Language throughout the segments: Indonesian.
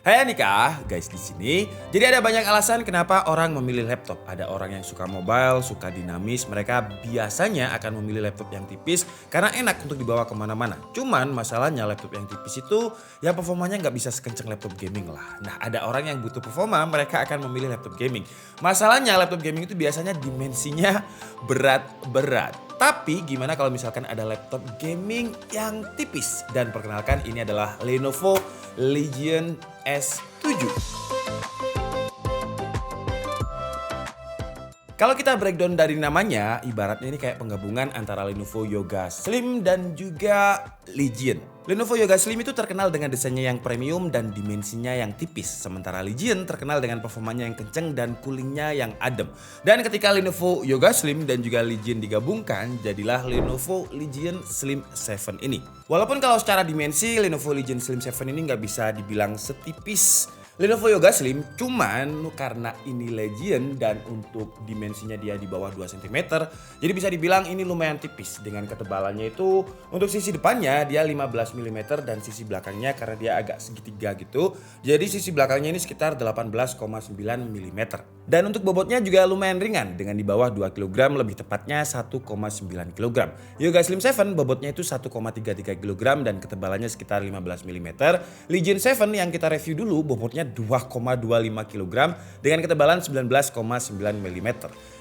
Hai Anika, guys di sini. Jadi ada banyak alasan kenapa orang memilih laptop. Ada orang yang suka mobile, suka dinamis. Mereka biasanya akan memilih laptop yang tipis karena enak untuk dibawa kemana-mana. Cuman masalahnya laptop yang tipis itu ya performanya nggak bisa sekencang laptop gaming lah. Nah ada orang yang butuh performa, mereka akan memilih laptop gaming. Masalahnya laptop gaming itu biasanya dimensinya berat-berat. Tapi gimana kalau misalkan ada laptop gaming yang tipis? Dan perkenalkan ini adalah Lenovo Legion S7. Kalau kita breakdown dari namanya, ibaratnya ini kayak penggabungan antara Lenovo Yoga Slim dan juga Legion. Lenovo Yoga Slim itu terkenal dengan desainnya yang premium dan dimensinya yang tipis. Sementara Legion terkenal dengan performanya yang kenceng dan coolingnya yang adem. Dan ketika Lenovo Yoga Slim dan juga Legion digabungkan, jadilah Lenovo Legion Slim 7 ini. Walaupun kalau secara dimensi Lenovo Legion Slim 7 ini nggak bisa dibilang setipis Lenovo Yoga Slim, cuman karena ini Legion dan untuk dimensinya dia di bawah 2 cm, jadi bisa dibilang ini lumayan tipis. Dengan ketebalannya itu untuk sisi depannya dia 15 mm dan sisi belakangnya karena dia agak segitiga gitu, jadi sisi belakangnya ini sekitar 18,9 mm. Dan untuk bobotnya juga lumayan ringan dengan di bawah 2 kg, lebih tepatnya 1,9 kg. Yoga Slim 7 bobotnya itu 1,33 kg dan ketebalannya sekitar 15 mm. Legion 7 yang kita review dulu bobotnya 2,25 kg dengan ketebalan 19,9 mm.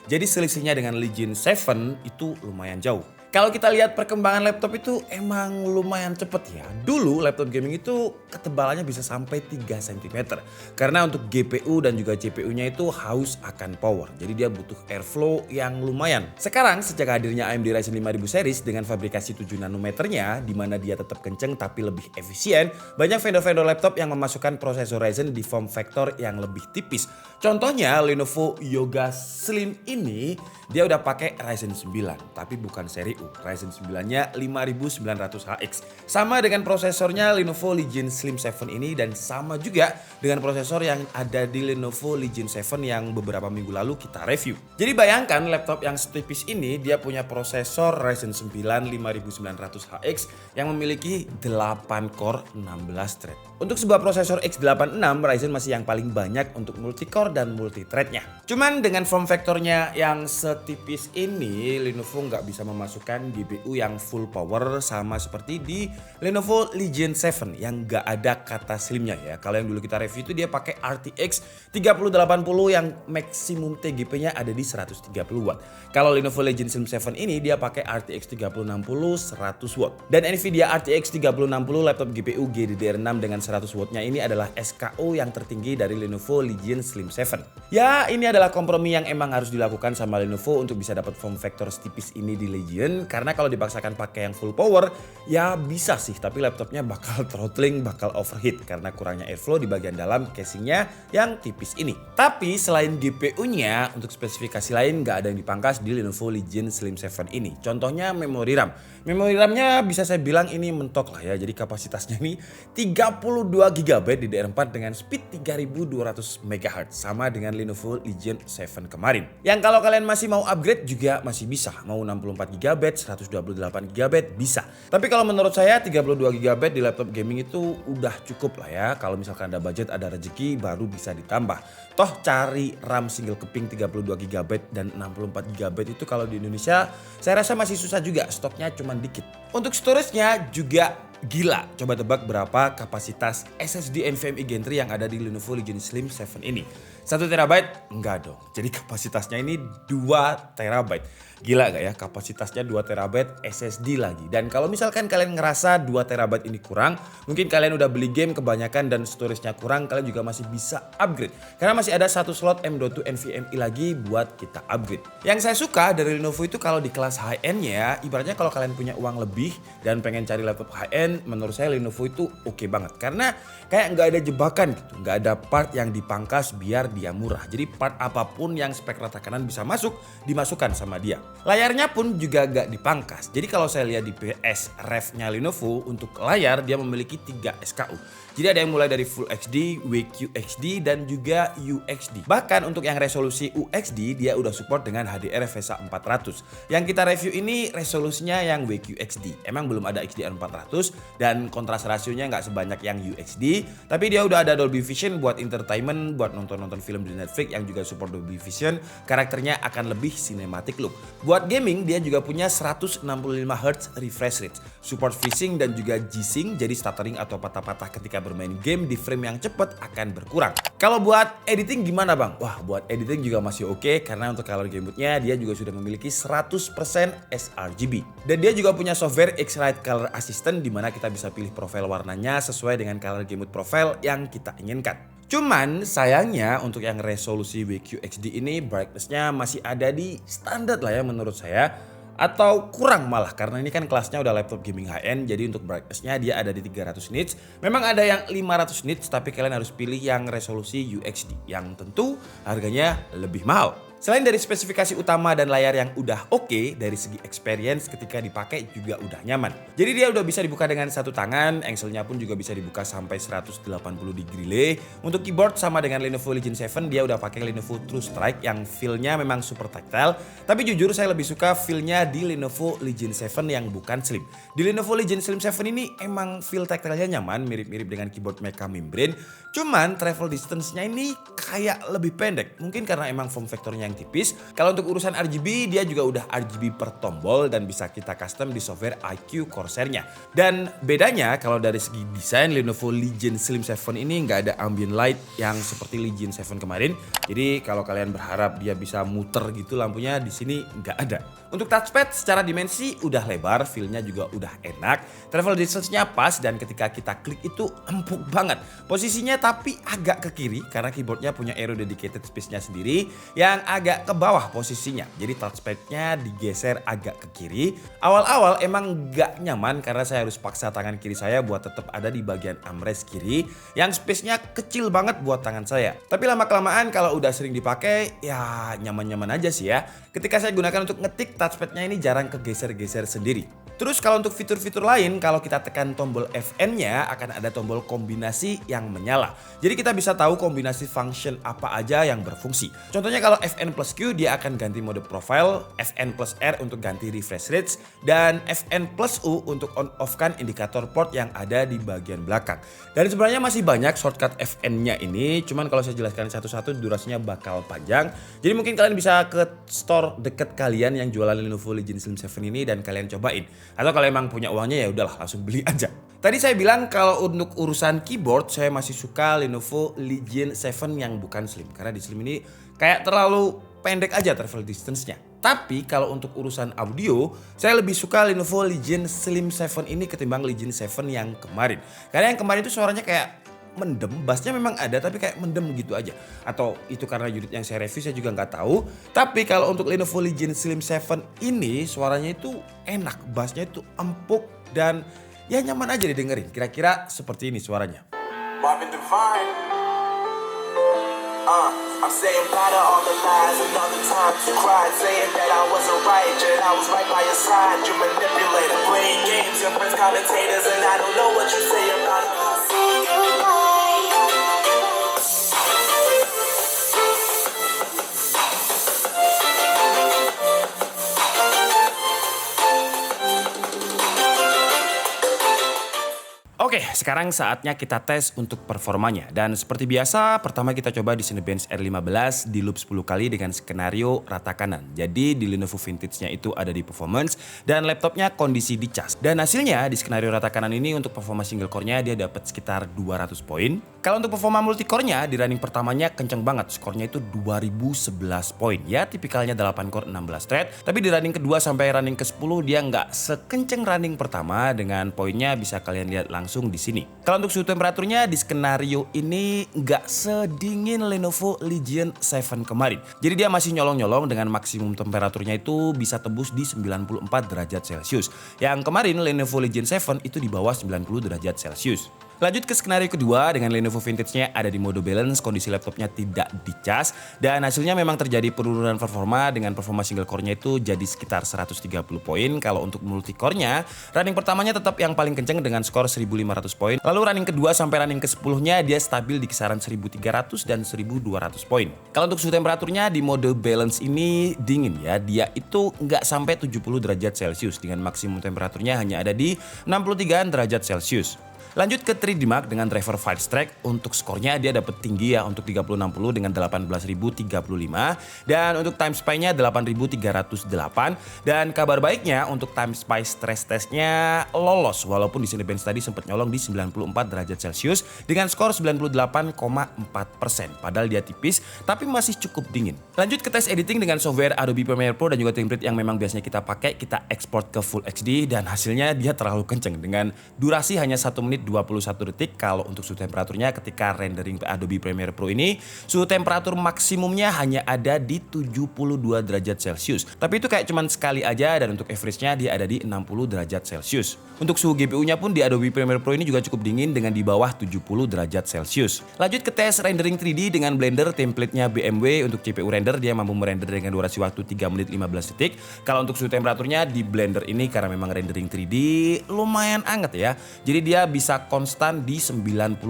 Jadi selisihnya dengan Legion 7 itu lumayan jauh. Kalau kita lihat perkembangan laptop itu emang lumayan cepet ya. Dulu laptop gaming itu ketebalannya bisa sampai 3 cm. Karena untuk GPU dan juga CPU-nya itu haus akan power. Jadi dia butuh airflow yang lumayan. Sekarang sejak hadirnya AMD Ryzen 5000 series dengan fabrikasi 7 nanometernya, di mana dia tetap kenceng tapi lebih efisien, banyak vendor-vendor laptop yang memasukkan prosesor Ryzen di form factor yang lebih tipis. Contohnya Lenovo Yoga Slim ini dia udah pakai Ryzen 9 tapi bukan seri U. Ryzen 9-nya 5900HX. Sama dengan prosesornya Lenovo Legion Slim 7 ini dan sama juga dengan prosesor yang ada di Lenovo Legion 7 yang beberapa minggu lalu kita review. Jadi bayangkan laptop yang setipis ini dia punya prosesor Ryzen 9 5900HX yang memiliki 8 core 16 thread. Untuk sebuah prosesor x86 Ryzen masih yang paling banyak untuk multi-core dan multi-threadnya. Cuman dengan form factornya yang setipis ini Lenovo nggak bisa memasukkan GPU yang full power sama seperti di Lenovo Legion 7 yang nggak ada kata slimnya ya. Kalau yang dulu kita review itu dia pakai RTX 3080 yang maksimum TGP-nya ada di 130 watt. Kalau Lenovo Legion Slim 7 ini dia pakai RTX 3060 100 watt. Dan Nvidia RTX 3060 laptop GPU GDDR6 dengan 100 wattnya ini adalah SKU yang tertinggi dari Lenovo Legion Slim 7. Ya ini adalah kompromi yang emang harus dilakukan sama Lenovo untuk bisa dapat form factor setipis ini di Legion. Karena kalau dipaksakan pakai yang full power ya bisa sih, tapi laptopnya bakal throttling, bakal overheat karena kurangnya airflow di bagian dalam casingnya yang tipis ini. Tapi selain GPU-nya untuk spesifikasi lain nggak ada yang dipangkas di Lenovo Legion Slim 7 ini. Contohnya memori RAM. Memori RAM-nya bisa saya bilang ini mentok lah ya. Jadi kapasitasnya ini 32 GB DDR4 dengan speed 3200 MHz sama dengan Lenovo Legion 7 kemarin. Yang kalau kalian masih mau upgrade juga masih bisa. Mau 64 GB, 128 GB bisa. Tapi kalau menurut saya 32 GB di laptop gaming itu udah cukup lah ya. Kalau misalkan ada budget, ada rezeki baru bisa ditambah. Toh cari RAM single keping 32 GB dan 64 GB itu kalau di Indonesia saya rasa masih susah juga, stoknya cuma dikit. Untuk storage-nya juga gila. Coba tebak berapa kapasitas SSD NVMe Gen 3 yang ada di Lenovo Legion Slim 7 ini? 1 TB? Enggak dong. Jadi kapasitasnya ini 2 TB. Gila gak ya, kapasitasnya 2 TB SSD lagi. Dan kalau misalkan kalian ngerasa 2 TB ini kurang, mungkin kalian udah beli game kebanyakan dan storage-nya kurang, kalian juga masih bisa upgrade. Karena masih ada 1 slot M.2 NVMe lagi buat kita upgrade. Yang saya suka dari Lenovo itu kalau di kelas high-end-nya, ibaratnya kalau kalian punya uang lebih dan pengen cari laptop high-end, menurut saya Lenovo itu oke banget. Karena kayak nggak ada jebakan gitu, nggak ada part yang dipangkas biar dia murah. Jadi part apapun yang spek rata kanan bisa masuk, dimasukkan sama dia. Layarnya pun juga gak dipangkas. Jadi kalau saya lihat di PS revnya Lenovo untuk layar dia memiliki 3 SKU. Jadi ada yang mulai dari Full HD, WQHD dan juga UHD. Bahkan untuk yang resolusi UHD dia udah support dengan HDR VESA 400. Yang kita review ini resolusinya yang WQHD. Emang belum ada HDR 400 dan kontras rasionya nggak sebanyak yang UHD. Tapi dia udah ada Dolby Vision buat entertainment, buat nonton-nonton film di Netflix yang juga support Dolby Vision. Karakternya akan lebih cinematic look. Buat gaming dia juga punya 165 Hz refresh rate, support VSync dan juga G-Sync, jadi stuttering atau patah-patah ketika bermain game di frame yang cepat akan berkurang. Kalau buat editing gimana bang? Wah buat editing juga masih oke karena untuk color gamutnya dia juga sudah memiliki 100% sRGB. Dan dia juga punya software X-Rite Color Assistant di mana kita bisa pilih profil warnanya sesuai dengan color gamut profile yang kita inginkan. Cuman sayangnya untuk yang resolusi WQHD ini brightness-nya masih ada di standar lah ya menurut saya. Atau kurang malah karena ini kan kelasnya udah laptop gaming high end, jadi untuk brightness-nya dia ada di 300 nits. Memang ada yang 500 nits tapi kalian harus pilih yang resolusi UHD yang tentu harganya lebih mahal. Selain dari spesifikasi utama dan layar yang udah oke, dari segi experience ketika dipakai juga udah nyaman. Jadi dia udah bisa dibuka dengan satu tangan, engselnya pun juga bisa dibuka sampai 180 degree lay. Untuk keyboard sama dengan Lenovo Legion 7, dia udah pakai Lenovo True Strike yang feel-nya memang super tactile. Tapi jujur saya lebih suka feel-nya di Lenovo Legion 7 yang bukan slim. Di Lenovo Legion Slim 7 ini emang feel tactile-nya nyaman, mirip-mirip dengan keyboard Mecha Membrane. Cuman travel distance-nya ini kayak lebih pendek, mungkin karena emang form factor-nya yang tipis. Kalau untuk urusan RGB dia juga udah RGB per tombol dan bisa kita custom di software iQ Corsair-nya. Dan bedanya kalau dari segi desain Lenovo Legion Slim 7 ini nggak ada ambient light yang seperti Legion 7 kemarin. Jadi kalau kalian berharap dia bisa muter gitu lampunya, di sini nggak ada. Untuk touchpad secara dimensi udah lebar, feel-nya juga udah enak. Travel distance-nya pas dan ketika kita klik itu empuk banget. Posisinya tapi agak ke kiri karena keyboardnya punya aero dedicated space-nya sendiri yang agak ke bawah posisinya. Jadi touchpad-nya digeser agak ke kiri. Awal-awal emang gak nyaman karena saya harus paksa tangan kiri saya buat tetap ada di bagian armrest kiri yang space-nya kecil banget buat tangan saya. Tapi lama-kelamaan kalau udah sering dipakai ya nyaman-nyaman aja sih ya. Ketika saya gunakan untuk ngetik, touchpad-nya ini jarang kegeser-geser sendiri. Terus kalau untuk fitur-fitur lain, kalau kita tekan tombol Fn-nya akan ada tombol kombinasi yang menyala. Jadi kita bisa tahu kombinasi function apa aja yang berfungsi. Contohnya kalau Fn plus Q dia akan ganti mode profile, Fn plus R untuk ganti refresh rates, dan Fn plus U untuk on-off-kan indikator port yang ada di bagian belakang. Dan sebenarnya masih banyak shortcut Fn-nya ini, cuman kalau saya jelaskan satu-satu durasinya bakal panjang. Jadi mungkin kalian bisa ke store deket kalian yang jualan Lenovo Legion Slim 7 ini dan kalian cobain. Atau kalau emang punya uangnya ya udahlah langsung beli aja. Tadi saya bilang kalau untuk urusan keyboard saya masih suka Lenovo Legion 7 yang bukan slim. Karena di slim ini kayak terlalu pendek aja travel distance-nya. Tapi kalau untuk urusan audio, saya lebih suka Lenovo Legion Slim 7 ini ketimbang Legion 7 yang kemarin. Karena yang kemarin itu suaranya kayak mendem, bassnya memang ada tapi kayak mendem gitu aja. Atau itu karena unit yang saya review saya juga nggak tahu. Tapi kalau untuk Lenovo Legion Slim 7 ini suaranya itu enak, bassnya itu empuk dan ya nyaman aja didengerin. Kira-kira seperti ini suaranya. I'm saying bye to all the lies and all the times you cried, saying that I wasn't right, yet I was right by your side. You manipulator, playing games, impress commentators, and I don't know what you say about it. Oke, sekarang saatnya kita tes untuk performanya. Dan seperti biasa, pertama kita coba di Cinebench R15 di loop 10 kali dengan skenario rata kanan. Jadi di Lenovo Vintage-nya itu ada di performance dan laptopnya kondisi dicas. Dan hasilnya di skenario rata kanan ini untuk performa single core-nya dia dapat sekitar 200 poin. Kalau untuk performa multicore-nya di running pertamanya kenceng banget, skornya itu 2011 poin. Ya tipikalnya 8 core 16 thread, tapi di running kedua sampai running ke-10 dia nggak sekenceng running pertama dengan poinnya bisa kalian lihat langsung di sini. Kalau untuk suhu temperaturnya di skenario ini nggak sedingin Lenovo Legion 7 kemarin. Jadi dia masih nyolong-nyolong dengan maksimum temperaturnya itu bisa tembus di 94 derajat Celcius. Yang kemarin Lenovo Legion 7 itu di bawah 90 derajat Celcius. Lanjut ke skenario kedua, dengan Lenovo Vintage-nya ada di mode balance, kondisi laptopnya tidak dicas, dan hasilnya memang terjadi penurunan performa dengan performa single core-nya itu jadi sekitar 130 poin. Kalau untuk multi core-nya, running pertamanya tetap yang paling kenceng dengan skor 1500 poin. Lalu running kedua sampai running ke-10-nya dia stabil di kisaran 1300 dan 1200 poin. Kalau untuk suhu temperaturnya di mode balance ini dingin ya, dia itu nggak sampai 70 derajat Celcius dengan maksimum temperaturnya hanya ada di 63 derajat Celcius. Lanjut ke 3D Mark dengan driver Firestrak. Untuk skornya dia dapat tinggi ya untuk 3060 dengan 18035 dan untuk time spy-nya 8308 dan kabar baiknya untuk time spy stress testnya lolos walaupun di Cinebench tadi sempat nyolong di 94 derajat Celcius dengan skor 98,4%. Padahal dia tipis tapi masih cukup dingin. Lanjut ke tes editing dengan software Adobe Premiere Pro dan juga template yang memang biasanya kita pakai, kita export ke Full HD dan hasilnya dia terlalu kenceng dengan durasi hanya 1 menit 21 detik. Kalau untuk suhu temperaturnya ketika rendering Adobe Premiere Pro ini, suhu temperatur maksimumnya hanya ada di 72 derajat Celcius. Tapi itu kayak cuman sekali aja dan untuk average-nya dia ada di 60 derajat Celcius. Untuk suhu GPU-nya pun di Adobe Premiere Pro ini juga cukup dingin dengan di bawah 70 derajat Celcius. Lanjut ke tes rendering 3D dengan Blender, template-nya BMW. Untuk CPU render dia mampu merender dengan durasi waktu 3 menit 15 detik. Kalau untuk suhu temperaturnya di Blender ini karena memang rendering 3D lumayan anget ya. Jadi dia bisa konstan di 95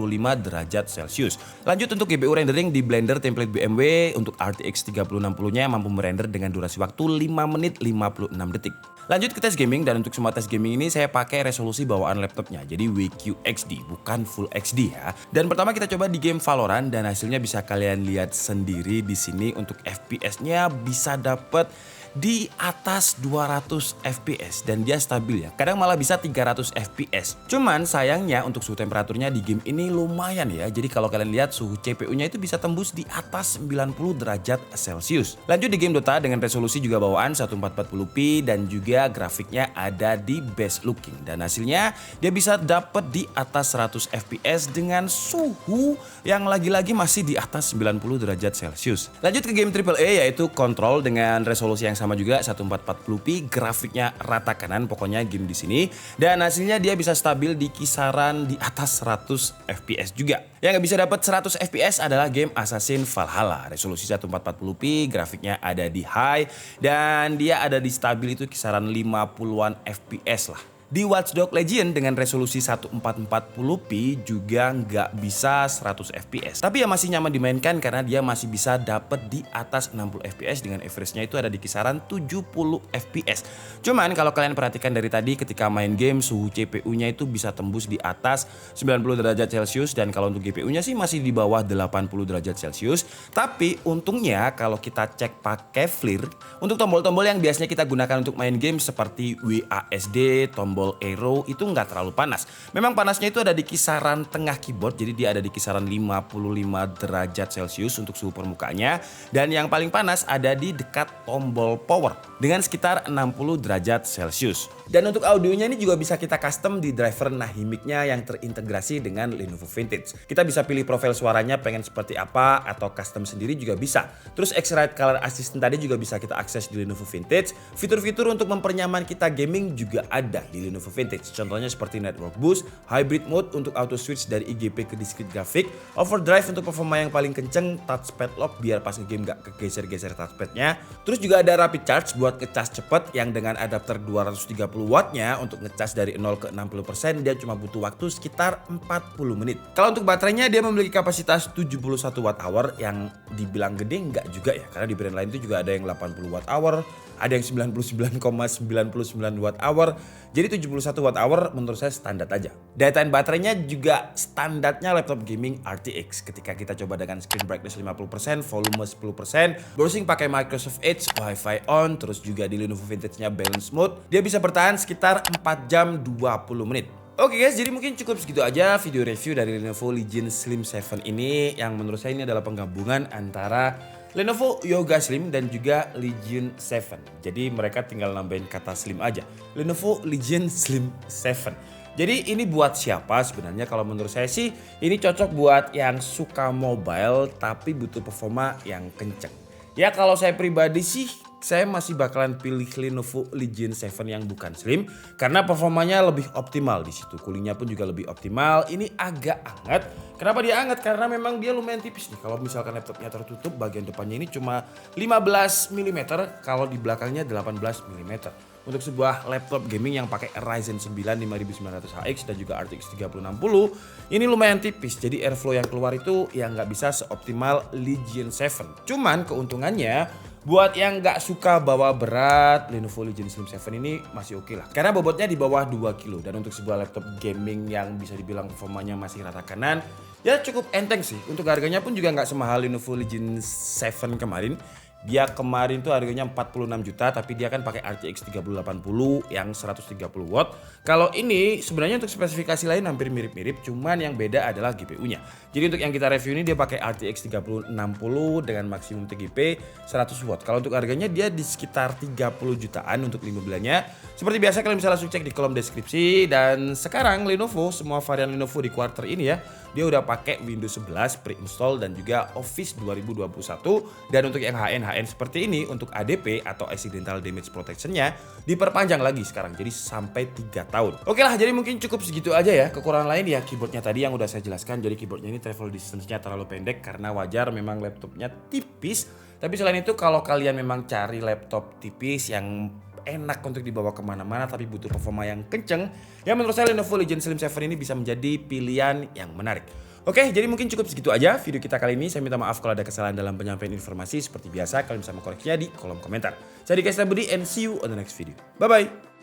derajat Celcius. Lanjut untuk GPU rendering di Blender template BMW untuk RTX 3060-nya mampu merender dengan durasi waktu 5 menit 56 detik. Lanjut ke tes gaming dan untuk semua tes gaming ini saya pakai resolusi bawaan laptopnya. Jadi WQXD bukan Full HD ya. Dan pertama kita coba di game Valorant dan hasilnya bisa kalian lihat sendiri di sini. Untuk FPS-nya bisa dapat di atas 200 fps dan dia stabil ya. Kadang malah bisa 300 fps. Cuman sayangnya untuk suhu temperaturnya di game ini lumayan ya. Jadi kalau kalian lihat suhu CPU-nya itu bisa tembus di atas 90 derajat Celcius. Lanjut di game Dota dengan resolusi juga bawaan 1440p dan juga grafiknya ada di best looking dan hasilnya dia bisa dapat di atas 100 fps dengan suhu yang lagi-lagi masih di atas 90 derajat Celcius. Lanjut ke game AAA yaitu Control dengan resolusi yang sama juga 1440p, grafiknya rata kanan pokoknya game di sini dan hasilnya dia bisa stabil di kisaran di atas 100 fps juga. Yang nggak bisa dapat 100 fps adalah game Assassin Valhalla, resolusi 1440p, grafiknya ada di high dan dia ada di stabil itu kisaran 50-an fps lah. Di Watch Dogs Legion dengan resolusi 1440p juga nggak bisa 100 fps. Tapi ya masih nyaman dimainkan karena dia masih bisa dapat di atas 60 fps dengan average-nya itu ada di kisaran 70 fps. Cuman kalau kalian perhatikan dari tadi ketika main game suhu CPU-nya itu bisa tembus di atas 90 derajat Celcius dan kalau untuk GPU-nya sih masih di bawah 80 derajat Celcius. Tapi untungnya kalau kita cek pakai FLIR, untuk tombol-tombol yang biasanya kita gunakan untuk main game seperti WASD, tombol arrow itu nggak terlalu panas. Memang panasnya itu ada di kisaran tengah keyboard, jadi dia ada di kisaran 55 derajat Celcius untuk suhu permukaannya. Dan yang paling panas ada di dekat tombol power dengan sekitar 60 derajat Celcius. Dan untuk audionya ini juga bisa kita custom di driver Nahimic-nya yang terintegrasi dengan Lenovo Vintage. Kita bisa pilih profil suaranya pengen seperti apa atau custom sendiri juga bisa. Terus X-Rite Color Assistant tadi juga bisa kita akses di Lenovo Vintage. Fitur-fitur untuk mempernyaman kita gaming juga ada di Lenovo Vintage. Contohnya seperti Network Boost, Hybrid Mode untuk auto switch dari IGP ke discrete graphic, Overdrive untuk performa yang paling kenceng, Touchpad Lock biar pas game gak kegeser-geser touchpadnya. Terus juga ada Rapid Charge buat ngecas cepet yang dengan adapter 230 wattnya untuk ngecas dari 0 ke 60% dia cuma butuh waktu sekitar 40 menit. Kalau untuk baterainya dia memiliki kapasitas 71 watt hour yang dibilang gede enggak juga ya, karena di brand lain itu juga ada yang 80 watt hour, ada yang 99,99 watt hour. Jadi 71 watt hour menurut saya standar aja. Daya tahan baterainya juga standarnya laptop gaming RTX. Ketika kita coba dengan screen brightness 50%, volume 10%, browsing pakai Microsoft Edge, Wi-Fi on, terus juga di Lenovo Vintage-nya balance mode, dia bisa bertahan sekitar 4 jam 20 menit. Oke guys, jadi mungkin cukup segitu aja video review dari Lenovo Legion Slim 7 ini yang menurut saya ini adalah penggabungan antara Lenovo Yoga Slim dan juga Legion 7. Jadi mereka tinggal nambahin kata slim aja. Lenovo Legion Slim 7. Jadi ini buat siapa sebenarnya? Kalau menurut saya sih ini cocok buat yang suka mobile tapi butuh performa yang kenceng. Ya kalau saya pribadi sih saya masih bakalan pilih Lenovo Legion 7 yang bukan slim karena performanya lebih optimal di situ. Coolingnya pun juga lebih optimal. Ini agak hangat. Kenapa dia hangat? Karena memang dia lumayan tipis nih. Kalau misalkan laptopnya tertutup, bagian depannya ini cuma 15 mm, kalau di belakangnya 18 mm. Untuk sebuah laptop gaming yang pakai Ryzen 9 5900HX dan juga RTX 3060, ini lumayan tipis. Jadi airflow yang keluar itu ya nggak bisa seoptimal Legion 7. Cuman keuntungannya, buat yang nggak suka bawa berat, Lenovo Legion Slim 7 ini masih oke lah. Karena bobotnya di bawah 2 kg. Dan untuk sebuah laptop gaming yang bisa dibilang performanya masih rata kanan, ya cukup enteng sih. Untuk harganya pun juga nggak semahal Lenovo Legion 7 kemarin. Dia kemarin tuh harganya 46 juta, tapi dia kan pakai RTX 3080 yang 130 watt. Kalau ini sebenarnya untuk spesifikasi lain hampir mirip-mirip, cuman yang beda adalah GPU-nya. Jadi untuk yang kita review ini dia pakai RTX 3060 dengan maksimum TGP 100 watt. Kalau untuk harganya dia di sekitar 30 jutaan untuk 5 bulannya. Seperti biasa kalian bisa langsung cek di kolom deskripsi. Dan sekarang Lenovo, semua varian Lenovo di quarter ini ya, dia udah pakai Windows 11 pre-install dan juga Office 2021. Dan untuk yang HN seperti ini, untuk ADP atau Accidental Damage Protection-nya diperpanjang lagi sekarang, jadi sampai 3 tahun. Oke lah, jadi mungkin cukup segitu aja ya. Kekurangan lain ya keyboardnya tadi yang udah saya jelaskan. Jadi keyboardnya ini travel distance-nya terlalu pendek karena wajar memang laptopnya tipis. Tapi selain itu, kalau kalian memang cari laptop tipis yang enak untuk dibawa kemana-mana tapi butuh performa yang kenceng, ya menurut saya Lenovo Legion Slim 7 ini bisa menjadi pilihan yang menarik. Oke, jadi mungkin cukup segitu aja video kita kali ini. Saya minta maaf kalau ada kesalahan dalam penyampaian informasi. Seperti biasa, kalian bisa mengkoreksinya di kolom komentar. Saya Dika Budi and see you on the next video. Bye-bye.